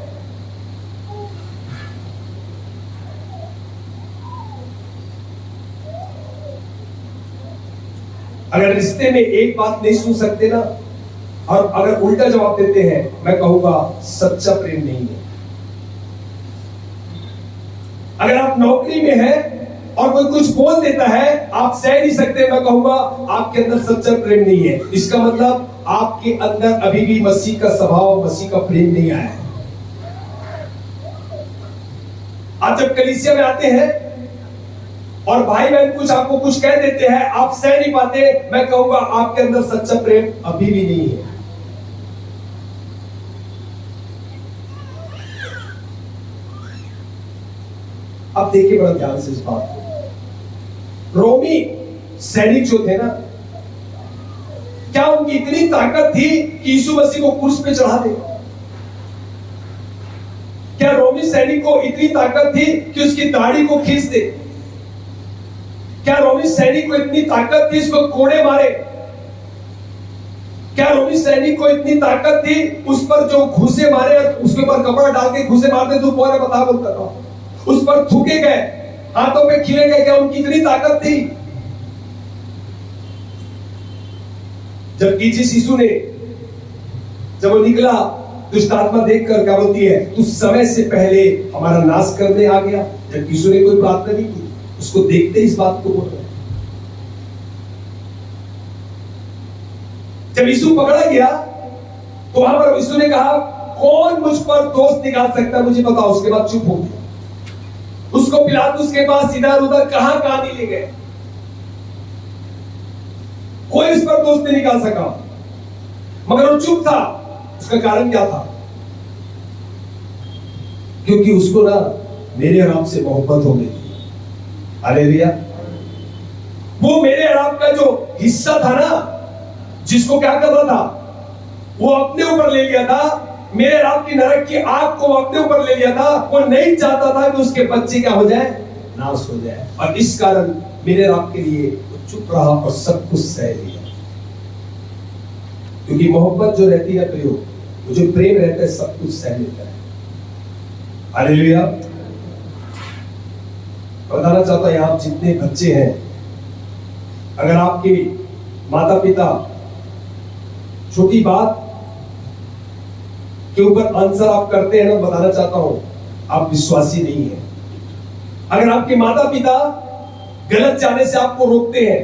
अगर रिश्ते में एक बात नहीं सुन सकते ना, और अगर उल्टा जवाब देते हैं, मैं कहूंगा सच्चा प्रेम नहीं है। अगर आप नौकरी में हैं और कोई कुछ बोल देता है आप सह नहीं सकते, मैं कहूंगा आपके अंदर सच्चा प्रेम नहीं है। इसका मतलब आपके अंदर अभी भी मसीह का स्वभाव, मसीह का प्रेम नहीं आया है। आप जब कलीसिया में आते हैं और भाई बहन कुछ आपको कुछ कह देते हैं, आप सह नहीं पाते, मैं कहूंगा आपके अंदर सच्चा प्रेम अभी भी नहीं है। अब देखिए बड़ा ध्यान से इस बात को। रोमी सैनिक जो थे ना, क्या उनकी इतनी ताकत थी कि यीशु मसीह को क्रूस पे चढ़ा दे? क्या रोमी सैनिक को इतनी ताकत थी कि उसकी दाढ़ी को खींच दे? क्या रोमी सैनिक को इतनी ताकत थी उसको कोड़े मारे? क्या रोमी सैनिक को इतनी ताकत थी उस पर जो घुसे मारे, उसके ऊपर कपड़ा डाल के घुसे मारते? तू कौन है बता, बोलता था। उस पर थूके गए, हाथों पे खिले गए, क्या उनकी इतनी ताकत थी? जब जिस यीशु ने जब वो निकला, दुष्ट आत्मा देखकर क्या बोलती है, तू समय से पहले हमारा नाश करने आ गया। जब यीशु ने कोई प्रार्थना नहीं की, उसको देखते इस बात को बोल रहे। जब यीशु पकड़ा गया तो वहां पर यीशु ने कहा, कौन मुझ पर दोष निकाल सकता, मुझे बताओ। उसके बाद चुप हो गया। उसको पिलातुस के पास इधर उधर कहां कहां नहीं ले गए, कोई उस पर दोष नहीं निकाल सका, मगर वो चुप था। उसका कारण क्या था? क्योंकि उसको ना मेरे और आपसे मोहब्बत हो गई थी। हालेलुया। वो मेरे और आपका जो हिस्सा था ना, जिसको क्या कर रहा था, वो अपने ऊपर ले लिया था। मेरे और आपकी नरक की आग को अपने ऊपर ले लिया था। वो नहीं चाहता था कि उसके बच्चे क्या हो जाए, नाश हो जाए, और इस कारण मेरे और आपके लिए वो चुप रहा और सब कुछ सह लिया। क्योंकि मोहब्बत जो रहती है प्रियो, वो जो प्रेम रहता है, सब कुछ सह लेता है। हालेलुया। बताना चाहता हूं, यहां जितने बच्चे हैं, अगर आपके माता पिता छोटी बात के ऊपर आंसर आप करते हैं ना, बताना चाहता हूं आप विश्वासी नहीं है। अगर आपके माता पिता गलत जाने से आपको रोकते हैं,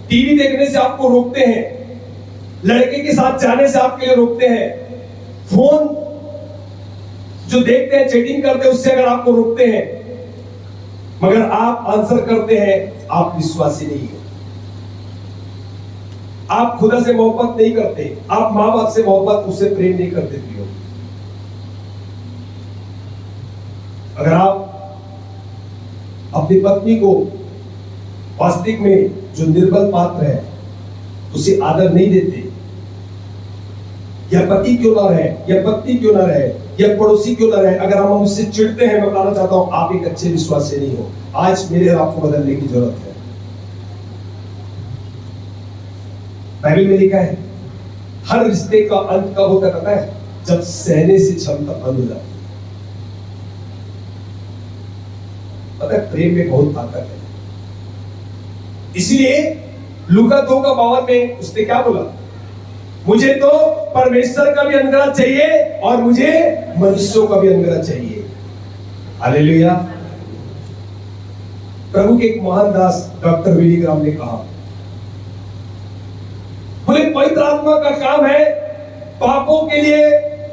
टीवी देखने से आपको रोकते हैं, लड़के के साथ जाने से आपके लिए रोकते हैं, फोन जो देखते हैं, चैटिंग करते हैं, उससे अगर आपको रोकते हैं, मगर आप आंसर करते हैं, आप विश्वासी नहीं है। आप खुदा से मोहब्बत नहीं करते, आप मां बाप से मोहब्बत, उससे प्रेम नहीं करते प्रियो। अगर आप अपनी पत्नी को वास्तविक में जो निर्बल पात्र है उसे आदर नहीं देते, या पति क्यों ना रहे या पत्नी क्यों ना रहे, या पड़ोसी क्यों ना रहे, अगर हम उससे चिढ़ते हैं, मैं बताना चाहता हूं आप एक अच्छे विश्वासी नहीं हो। आज मेरे और आपको बदलने की जरूरत है। बाइबल में लिखा है हर रिश्ते का अंत कब होता पता है? जब सहने से क्षमता बंद हो जाती है। पता है प्रेम में बहुत ताकत है। इसलिए लूका 2:52 में उसने क्या बोला? मुझे तो परमेश्वर का भी अनुग्रह चाहिए और मुझे मनुष्यों का भी अनुग्रह चाहिए। हालेलुया। प्रभु के एक महान दास डॉक्टर विली ग्राम ने कहा, बोले पवित्र आत्मा का काम है पापों के लिए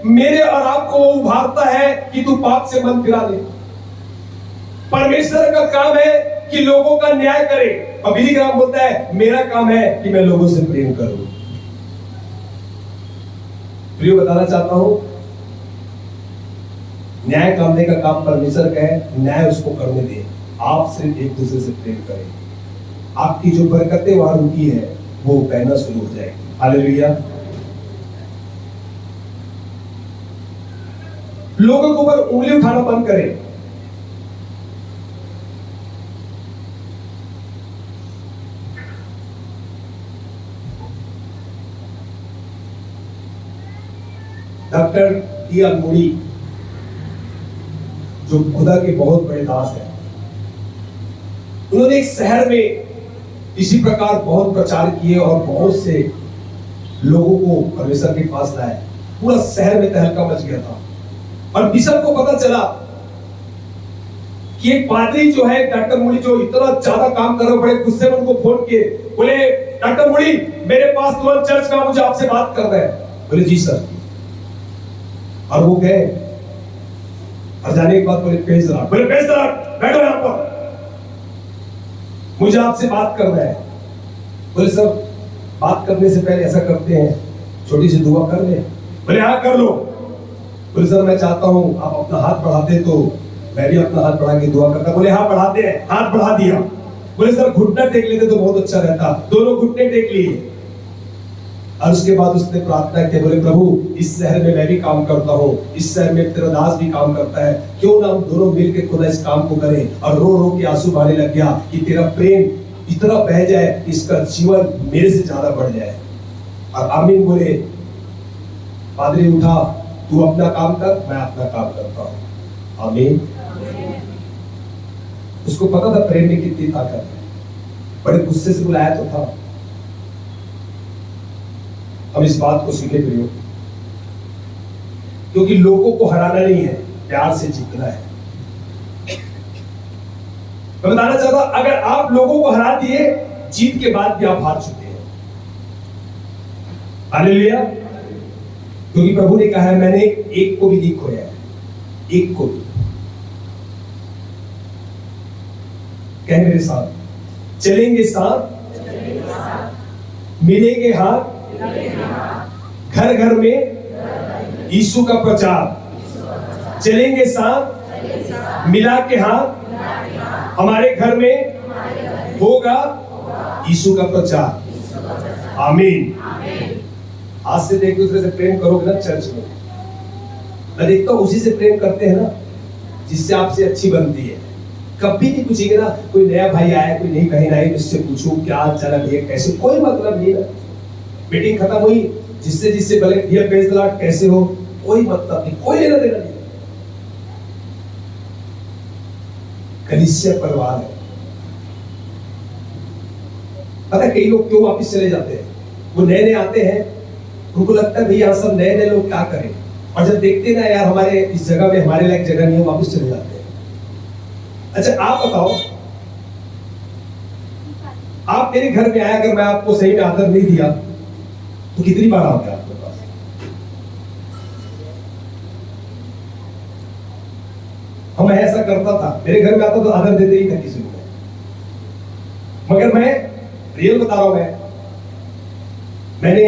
मेरे और आपको वो उभारता है कि तू पाप से मन फिरा ले। परमेश्वर का काम है कि लोगों का न्याय करे, और विली ग्राम बोलता है मेरा काम है कि मैं लोगों से प्रेम करूं। प्रियो बताना चाहता हूं न्याय करने का काम परमेश्वर का है, न्याय उसको करने दे। आप सिर्फ एक दूसरे से प्रेम करें, आपकी जो बरकतें वहां रुकी है वो बहना शुरू हो जाएगी। हालेलुया। लोगों के ऊपर उंगली उठाना बंद करें। Doctor DL. मूडी जो खुदा के बहुत बड़े दास हैं, उन्होंने एक शहर में इसी प्रकार बहुत प्रचार किए और बहुत से लोगों को परमेश्वर के पास लाए। पूरा शहर में तहलका मच गया था और बिशप को पता चला कि एक पादरी जो है डॉक्टर मूडी जो इतना ज्यादा काम कर रहे, बड़े गुस्से में उनको फोन किए, बोले डॉक्टर मूडी मेरे पास तुरंत चर्च का मुझे आपसे बात करना है। बोले जी सर। और वो गए और जाने के बाद बोले पेश बैठो यहां पर, मुझे आपसे बात करना है। बोले सर बात करने से पहले ऐसा करते हैं छोटी सी दुआ कर ले। बोले हाँ कर लो। बोले सर मैं चाहता हूं आप अपना हाथ बढ़ाते तो मैं भी अपना हाथ बढ़ा के दुआ करता। बोले हाँ बढ़ाते हैं। हाथ बढ़ा दिया। बोले सर घुटना टेक लेते तो बहुत अच्छा रहता। दोनों घुटने टेक लिए और उसके बाद उसने प्रार्थना की, बोले प्रभु इस शहर में मैं भी काम करता हूँ, इस शहर में तेरा दास भी काम करता है, क्यों ना हम दोनों मिलकर खुदा इस काम को करें। और रो रो के आंसू बहने लग गया कि तेरा प्रेम इतना बह जाए इसका जीवन मेरे से ज्यादा बढ़ जाए। और आमीन बोले। पादरी उठा, तू अपना काम कर मैं अपना काम करता हूं। आमीन। उसको पता था प्रेम में कितनी ताकत है, बड़े गुस्से से बुलाया तो था। हम इस बात को सीखे प्रियो, क्योंकि लोगों को हराना नहीं है, प्यार से जीतना है। मैं बताना चाहता हूं अगर आप लोगों को हरा दिए, जीत के बाद भी आप हार चुके हैं। हालेलुया। क्योंकि प्रभु ने कहा है मैंने एक को भी नहीं खोया है, एक को भी। कह मेरे साथ, चलेंगे साथ, मिलेंगे हाथ, घर घर में यीशु का प्रचार। चलेंगे साथ, मिला के हाथ, हमारे घर में होगा यीशु का प्रचार। आमीन। आज से एक दूसरे से प्रेम करोगे ना चर्च में, मैं देखता हूं उसी से प्रेम करते हैं ना जिससे आपसे अच्छी बनती है। कभी नहीं पूछेंगे ना कोई नया भाई आया, कोई नई बहन आई, उससे पूछूं क्या हाल चाल है, कैसे, कोई मतलब नहीं ना। मीटिंग खत्म हुई, जिससे जिससे बोले भैया प्रेज द लॉर्ड कैसे हो, कोई मतलब नहीं, कोई लेना देना नहीं। कलीसिया परिवार है। पता कई लोग क्यों वापस चले जाते हैं? वो नए नए आते हैं, उनको लगता है भैया सब नए नए लोग क्या करें, और जब देखते ना यार हमारे इस जगह में हमारे लायक जगह नहीं है, वापस चले जाते हैं। अच्छा आप बताओ, आप मेरे घर में आए, अगर मैं आपको सही में आदर नहीं दिया तो कितनी बार आओगे आपके पास? हम ऐसा करता था, मेरे घर में आता तो आदर देते ही था किसी को, मगर मैं रियल बता रहा हूं, मैंने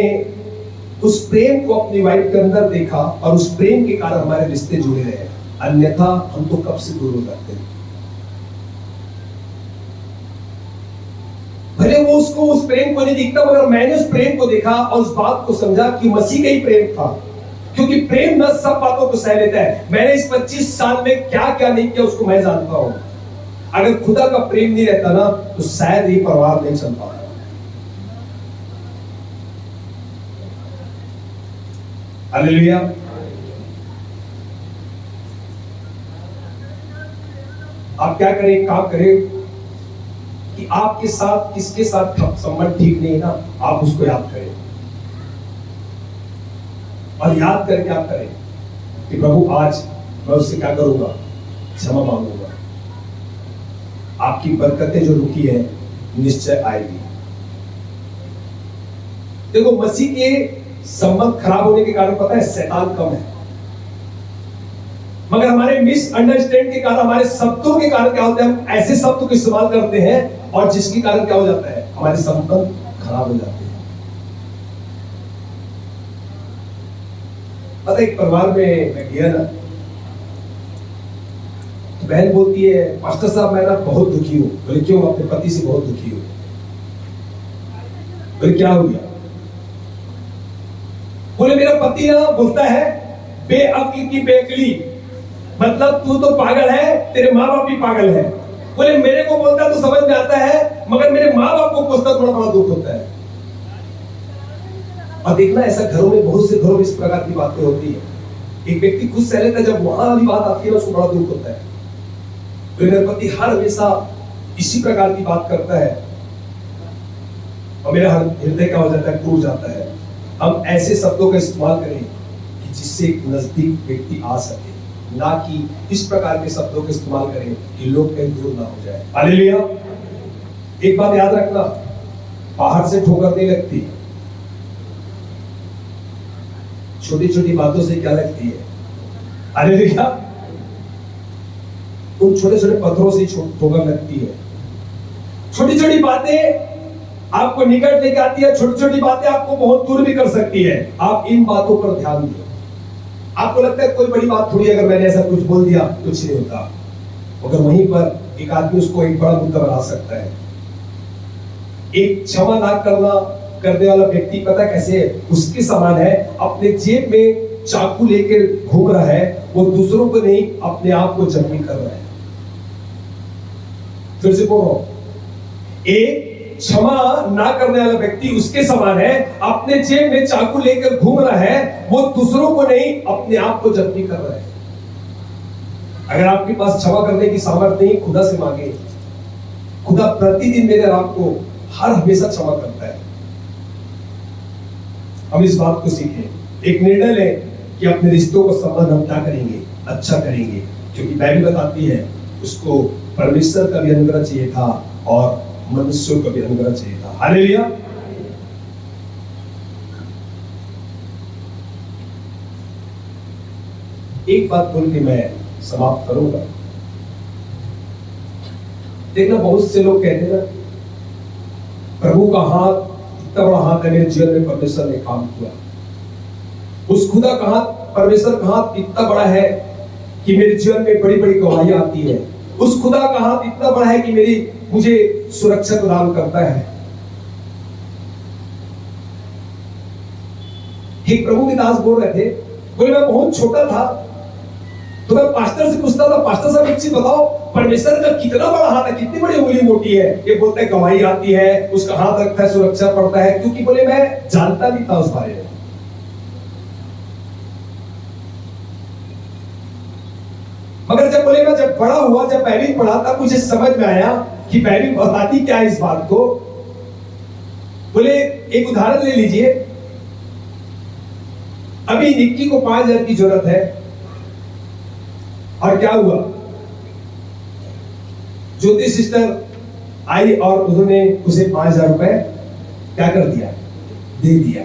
उस प्रेम को अपनी वाइफ के अंदर देखा और उस प्रेम के कारण हमारे रिश्ते जुड़े रहे। अन्यथा हम तो कब से दूर हो जाते हैं। भले वो उसको उस प्रेम को नहीं दिखता, मगर मैंने उस प्रेम को देखा और उस बात को समझा कि मसीह का ही प्रेम था। क्योंकि प्रेम न सब बातों को सह लेता है। मैंने इस 25 साल में क्या क्या नहीं किया उसको मैं जानता हूं। अगर खुदा का प्रेम नहीं रहता ना तो शायद ये परिवार नहीं चल पाता। हालेलुया। आप क्या करें, काम करें कि आपके साथ किसके साथ संबंध ठीक नहीं है ना, आप उसको याद करें और याद करके आप करें कि प्रभु आज मैं उससे क्या करूंगा, क्षमा मांगूंगा। आपकी बरकतें जो रुकी है निश्चय आएगी। देखो मसीह के संबंध खराब होने के कारण पता है शैतान कम है, मगर हमारे मिसअंडरस्टैंड के कारण, हमारे शब्दों के कारण क्या होता है, हम ऐसे शब्दों का इस्तेमाल करते हैं और जिसके कारण क्या हो जाता है, हमारे संबंध खराब हो जाते हैं। पता एक परिवार में मैं गया ना, तो बहन बोलती है पास्टर साहब मैं ना बहुत दुखी हूं। बोले क्यों? अपने पति से बहुत दुखी हूं। बोले क्या हो गया? बोले मेरा पति ना बोलता है बेअक्ल की बेअक्ली, मतलब तू तो पागल है, तेरे माँ बाप भी पागल है। बोले मेरे को बोलता तो समझ में आता है, मगर मेरे माँ बाप को पूछता थोड़ा बड़ा दुख होता है। और देखना ऐसा घरों में, बहुत से घरों में इस प्रकार की बातें होती है। एक व्यक्ति खुद सह लेता है, जब वहां वाली बात आती है उसको बड़ा दुख होता है। तो मेरा पति हर हमेशा इसी प्रकार की बात करता है और मेरा हृदय क्या हो जाता है, टूट जाता है। हम ऐसे शब्दों का इस्तेमाल करें कि जिससे एक नजदीक व्यक्ति आ सके, ना कि इस प्रकार के शब्दों का इस्तेमाल करें कि लोग कहीं दूर ना हो जाए। हालेलुया। एक बात याद रखना, बाहर से ठोकर नहीं लगती, छोटी छोटी बातों से क्या लगती है। हालेलुया। उन छोटे छोटे पत्थरों से ठोकर लगती है। छोटी छोटी बातें आपको निकट लेके आती है, छोटी छोटी बातें आपको बहुत दूर भी कर सकती है। आप इन बातों पर ध्यान दें। आपको लगता है कोई बड़ी बात थोड़ी, अगर मैंने ऐसा कुछ बोल दिया कुछ नहीं होता, मगर वहीं पर एक आदमी उसको एक बड़ा मुद्दा बना सकता है। एक क्षमा ना करने वाला व्यक्ति पता कैसे है, उसके समान है, अपने जेब में चाकू लेकर घूम रहा है, वो दूसरों को नहीं अपने आप को जख्मी कर रहा है। फिर से बोल रहा हूं, एक क्षमा ना करने वाला व्यक्ति उसके समान है, अपने जेब में चाकू लेकर घूम रहा है, वो दूसरों को नहीं अपने आप को जख्मी कर रहा है। अगर आपके पास क्षमा करने की सामर्थ्य नहीं, खुदा से मांगे। खुदा प्रतिदिन मेरे और आपको हर हमेशा क्षमा करता है। हम इस बात को सीखें। एक निर्णय लें कि अपने रिश्तों को संबंध हम क्या करेंगे, अच्छा करेंगे, क्योंकि बाइबल बताती है उसको परमेश्वर का भी अनुग्रह चाहिए था और मनुष्यों का भी अनुग्रह चाहिए था। हालेलुया। एक बात बोल के मैं समाप्त करूंगा। देखना बहुत से लोग कहते हैं ना, प्रभु का हाथ इतना बड़ा हाथ है, मेरे जीवन में परमेश्वर ने काम किया। उस खुदा का हाथ, परमेश्वर का हाथ इतना बड़ा है कि मेरे जीवन में बड़ी बड़ी गवाहियां आती है। उस खुदा का हाथ इतना बड़ा है कि मुझे सुरक्षा प्रदान करता है। एक प्रभु के दास बोल रहे थे, बोले मैं बहुत छोटा था तो मैं पास्टर से पूछता था, पास्टर साहब एक चीज बताओ, परमेश्वर का कितना बड़ा हाथ है, कितनी बड़ी उंगली मोटी है। ये बोलते हैं गवाही आती है, उसका हाथ रखता है, सुरक्षा पड़ता है, क्योंकि बोले मैं जानता नहीं था उस बारे में। मगर जब बोले मैं जब बड़ा हुआ, जब बाइबल पढ़ा, तब मुझे समझ में आया कि बाइबल बताती क्या है इस बात को। बोले एक उदाहरण ले लीजिए, अभी निक्की को 5,000 की जरूरत है और क्या हुआ, ज्योति सिस्टर आई और उन्होंने उसे 5,000 रुपए क्या कर दिया, दे दिया।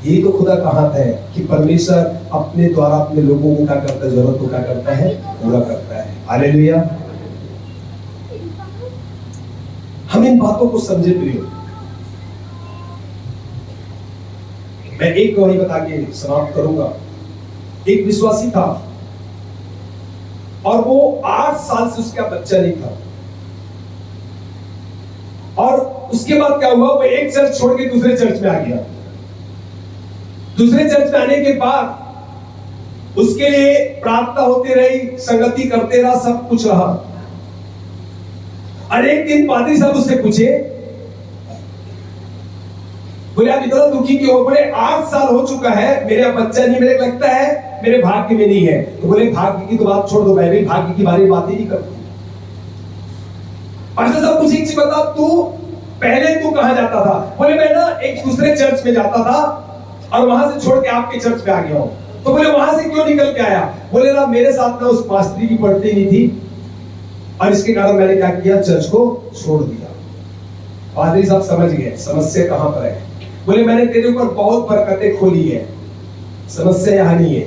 यही तो खुदा का हाथ है कि परमेश्वर अपने द्वारा अपने लोगों को क्या करता है, जरूरत को क्या करता है, पूरा करता है। हालेलुया। हम इन बातों को समझे प्रियो। मैं एक गवाही बता के समाप्त करूंगा। एक विश्वासी था और वो 8 साल से उसका बच्चा नहीं था, और उसके बाद क्या हुआ, वो एक चर्च छोड़ के दूसरे चर्च में आ गया। दूसरे चर्च में आने के बाद उसके लिए प्रार्थना होती रही, संगति करते रहा, सब कुछ रहा। और एक दिन पादरी साहब उससे पूछे, बोले आप इतना दुखी क्यों हो? बोले 8 साल हो चुका है, मेरा बच्चा नहीं, मेरे लगता है मेरे भाग्य में नहीं है। तो बोले भाग्य की तो बात छोड़ दो, बाइबल भाग्य के बारे में बात ही नहीं करती। पास्टर साहब मुझे एक चीज बता, तू पहले तू कहां जाता था? बोले मैं ना एक दूसरे चर्च में जाता था और वहां से छोड़ के आपके चर्च में आ गया हूं। तो बोले वहां से क्यों निकल के आया? बोले ना मेरे साथ ना उस पास्त्री की पढ़ती नहीं थी और इसके कारण मैंने क्या किया, चर्च को छोड़ दिया। पादरी साहब समझ गए समस्या कहां पर है। बोले मैंने तेरे ऊपर बहुत बरकतें खोली है, समस्या यहां नहीं है।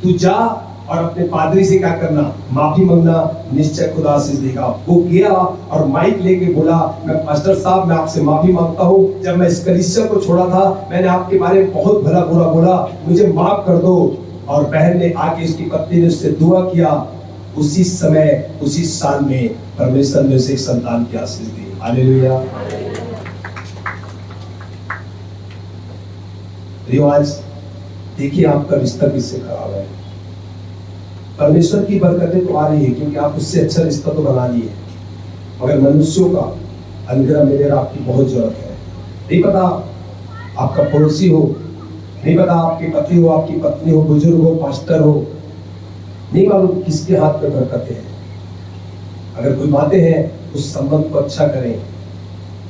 तू जा और अपने पादरी से क्या करना, माफी मांगना, निश्चय खुदा आशीष देगा। वो गया और माइक लेके बोला, मैं पास्टर साहब मैं आपसे माफी मांगता हूँ, जब मैं इस कलीसिया को छोड़ा था मैंने आपके बारे में बहुत भला बुरा बोला, मुझे माफ कर दो। और बहन ने आके उसकी पत्नी ने उससे दुआ किया। उसी समय उसी साल में परमेश्वर ने उसे एक संतान की आशीष दी। हालेलुया। रिवाज देखिए आपका रिश्ता किससे खराब है। परमेश्वर की बरकतें तो आ रही है क्योंकि आप उससे अच्छा रिश्ता तो बना लिए, मगर मनुष्यों का अनुग्रह मिले आपकी बहुत जरूरत है। नहीं पता आपका पड़ोसी हो, नहीं पता आपके पति हो, आपकी पत्नी हो, बुजुर्ग हो, पास्टर हो, नहीं मालूम किसके हाथ में बरकतें हैं। अगर कोई बातें हैं उस संबंध को अच्छा करें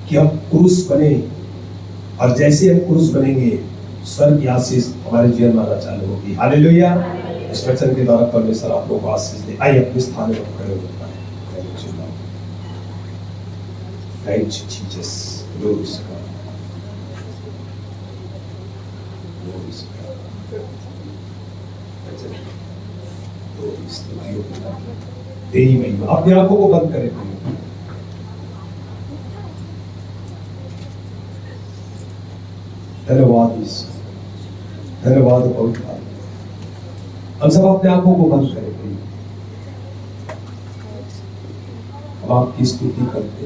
कि हम क्रूस बने, और जैसे हम क्रूस बनेंगे स्वर्ग की आशीष हमारे जीवन में आना चालू होगी। हालेलुया। इस वचन के द्वारा परमेश्वर आप लोगों को आशीष दे। आइए अपने स्थान पर खड़े हो जाएं। Thank you Jesus. Glory to God. Glory to God. तेरी महिमा। अपने आंखों को बंद करें। धन्यवाद ईश्वर, धन्यवाद पवित्र। हम सब अपने आंखों को बंद करें, हम आपकी स्तुति करते हैं।